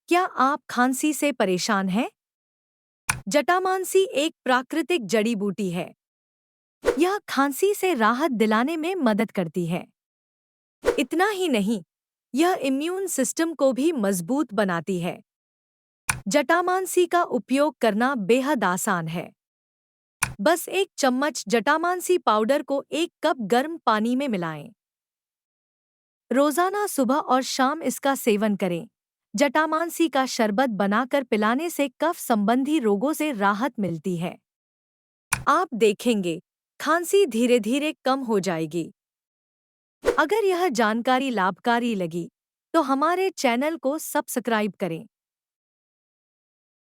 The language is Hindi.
क्या आप खांसी से परेशान हैं? जटामांसी एक प्राकृतिक जड़ी बूटी है। यह खांसी से राहत दिलाने में मदद करती है। इतना ही नहीं, यह इम्यून सिस्टम को भी मजबूत बनाती है। जटामांसी का उपयोग करना बेहद आसान है। बस एक चम्मच जटामांसी पाउडर को एक कप गर्म पानी में मिलाएं। रोजाना सुबह और शाम इसका सेवन करें। जटामांसी का शरबत बनाकर पिलाने से कफ संबंधी रोगों से राहत मिलती है। आप देखेंगे, खांसी धीरे धीरे कम हो जाएगी। अगर यह जानकारी लाभकारी लगी, तो हमारे चैनल को सब्सक्राइब करें।